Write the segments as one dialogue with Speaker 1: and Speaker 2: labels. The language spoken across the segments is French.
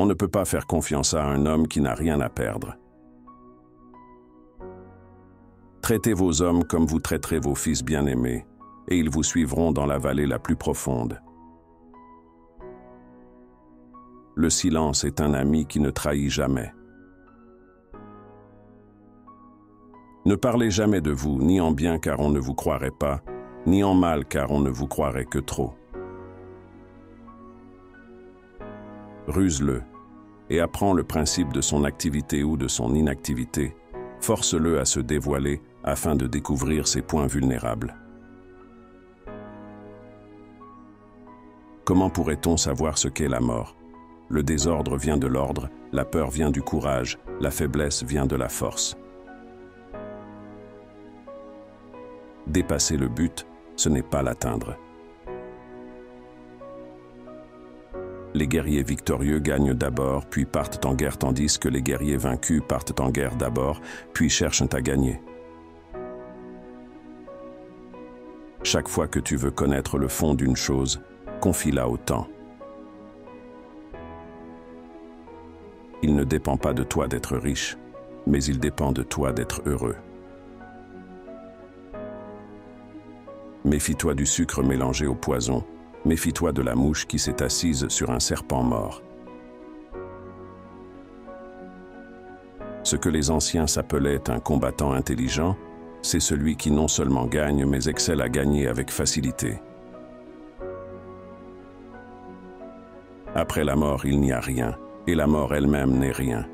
Speaker 1: On ne peut pas faire confiance à un homme qui n'a rien à perdre. Traitez vos hommes comme vous traiterez vos fils bien-aimés, et ils vous suivront dans la vallée la plus profonde. Le silence est un ami qui ne trahit jamais. Ne parlez jamais de vous, ni en bien car on ne vous croirait pas, ni en mal car on ne vous croirait que trop. Ruse-le, et apprends le principe de son activité ou de son inactivité. Force-le à se dévoiler afin de découvrir ses points vulnérables. Comment pourrait-on savoir ce qu'est la mort? Le désordre vient de l'ordre, la peur vient du courage, la faiblesse vient de la force. Dépasser le but, ce n'est pas l'atteindre. Les guerriers victorieux gagnent d'abord, puis partent en guerre, tandis que les guerriers vaincus partent en guerre d'abord, puis cherchent à gagner. Chaque fois que tu veux connaître le fond d'une chose, confie-la au temps. Il ne dépend pas de toi d'être riche, mais il dépend de toi d'être heureux. Méfie-toi du sucre mélangé au poison, méfie-toi de la mouche qui s'est assise sur un serpent mort. Ce que les anciens s'appelaient un combattant intelligent, c'est celui qui non seulement gagne, mais excelle à gagner avec facilité. Après la mort, il n'y a rien, et la mort elle-même n'est rien.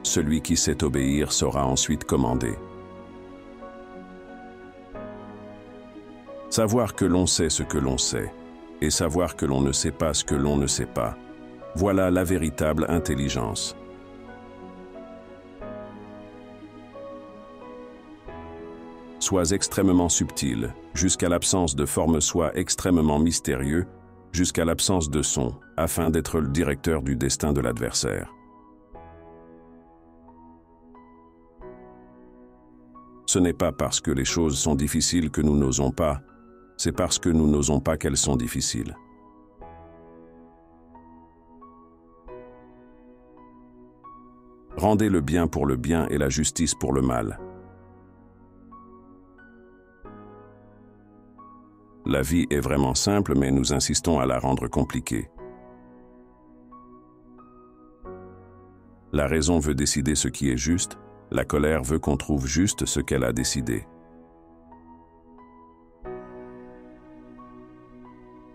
Speaker 1: Celui qui sait obéir saura ensuite commander. Savoir que l'on sait ce que l'on sait, et savoir que l'on ne sait pas ce que l'on ne sait pas, voilà la véritable intelligence. Sois extrêmement subtil, jusqu'à l'absence de forme, sois extrêmement mystérieux, jusqu'à l'absence de son, afin d'être le directeur du destin de l'adversaire. Ce n'est pas parce que les choses sont difficiles que nous n'osons pas, c'est parce que nous n'osons pas qu'elles sont difficiles. Rendez le bien pour le bien et la justice pour le mal. La vie est vraiment simple, mais nous insistons à la rendre compliquée. La raison veut décider ce qui est juste, la colère veut qu'on trouve juste ce qu'elle a décidé.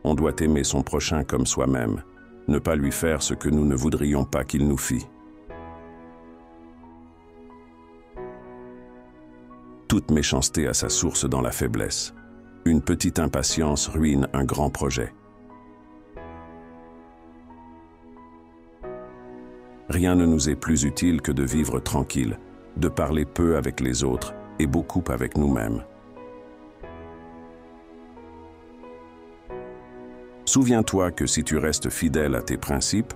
Speaker 1: On doit aimer son prochain comme soi-même, ne pas lui faire ce que nous ne voudrions pas qu'il nous fît. Toute méchanceté a sa source dans la faiblesse. Une petite impatience ruine un grand projet. Rien ne nous est plus utile que de vivre tranquille, de parler peu avec les autres et beaucoup avec nous-mêmes. Souviens-toi que si tu restes fidèle à tes principes,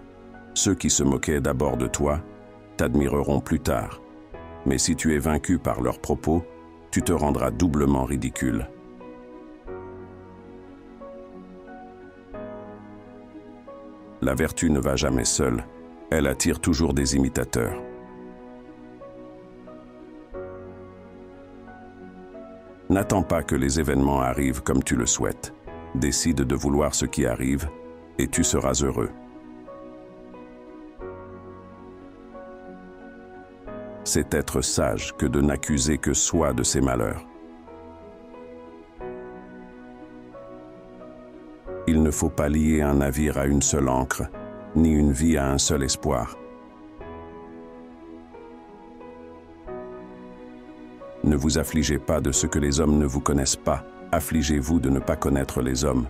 Speaker 1: ceux qui se moquaient d'abord de toi t'admireront plus tard. Mais si tu es vaincu par leurs propos, tu te rendras doublement ridicule. La vertu ne va jamais seule, elle attire toujours des imitateurs. N'attends pas que les événements arrivent comme tu le souhaites. Décide de vouloir ce qui arrive, et tu seras heureux. C'est être sage que de n'accuser que soi de ses malheurs. Il ne faut pas lier un navire à une seule ancre, ni une vie à un seul espoir. Ne vous affligez pas de ce que les hommes ne vous connaissent pas, affligez-vous de ne pas connaître les hommes.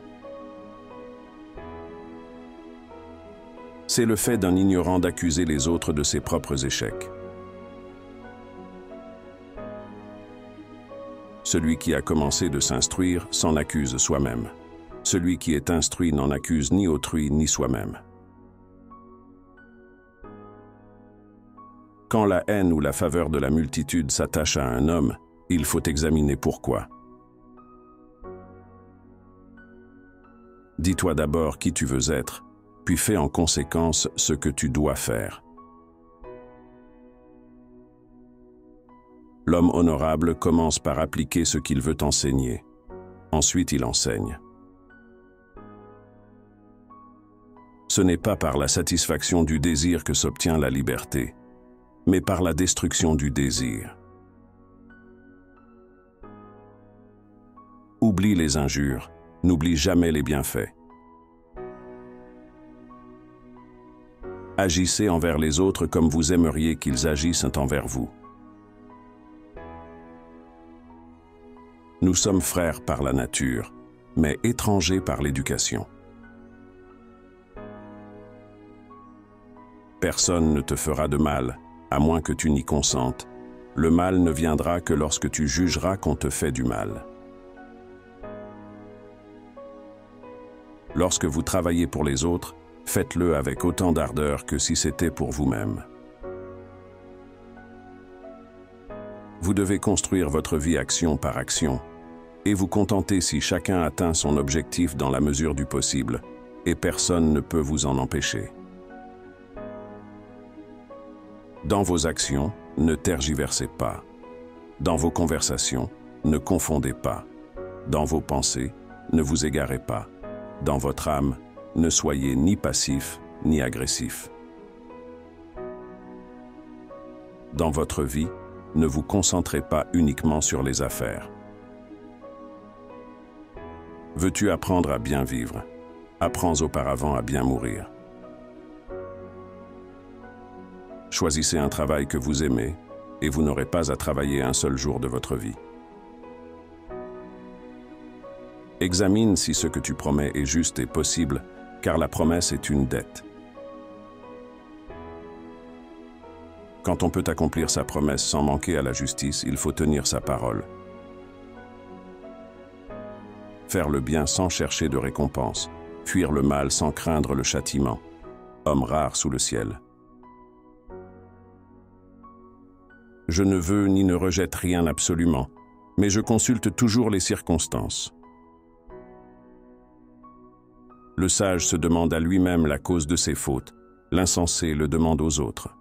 Speaker 1: C'est le fait d'un ignorant d'accuser les autres de ses propres échecs. Celui qui a commencé de s'instruire s'en accuse soi-même. Celui qui est instruit n'en accuse ni autrui ni soi-même. Quand la haine ou la faveur de la multitude s'attache à un homme, il faut examiner pourquoi. Dis-toi d'abord qui tu veux être, puis fais en conséquence ce que tu dois faire. L'homme honorable commence par appliquer ce qu'il veut enseigner. Ensuite, il enseigne. Ce n'est pas par la satisfaction du désir que s'obtient la liberté, mais par la destruction du désir. Oublie les injures, n'oublie jamais les bienfaits. Agissez envers les autres comme vous aimeriez qu'ils agissent envers vous. Nous sommes frères par la nature, mais étrangers par l'éducation. Personne ne te fera de mal, à moins que tu n'y consentes. Le mal ne viendra que lorsque tu jugeras qu'on te fait du mal. Lorsque vous travaillez pour les autres, faites-le avec autant d'ardeur que si c'était pour vous-même. Vous devez construire votre vie action par action, et vous contenter si chacun atteint son objectif dans la mesure du possible, et personne ne peut vous en empêcher. Dans vos actions, ne tergiversez pas. Dans vos conversations, ne confondez pas. Dans vos pensées, ne vous égarez pas. Dans votre âme, ne soyez ni passif ni agressif. Dans votre vie, ne vous concentrez pas uniquement sur les affaires. Veux-tu apprendre à bien vivre? Apprends auparavant à bien mourir. Choisissez un travail que vous aimez et vous n'aurez pas à travailler un seul jour de votre vie. Examine si ce que tu promets est juste et possible, car la promesse est une dette. Quand on peut accomplir sa promesse sans manquer à la justice, il faut tenir sa parole. Faire le bien sans chercher de récompense, fuir le mal sans craindre le châtiment. Homme rare sous le ciel. Je ne veux ni ne rejette rien absolument, mais je consulte toujours les circonstances. Le sage se demande à lui-même la cause de ses fautes, l'insensé le demande aux autres.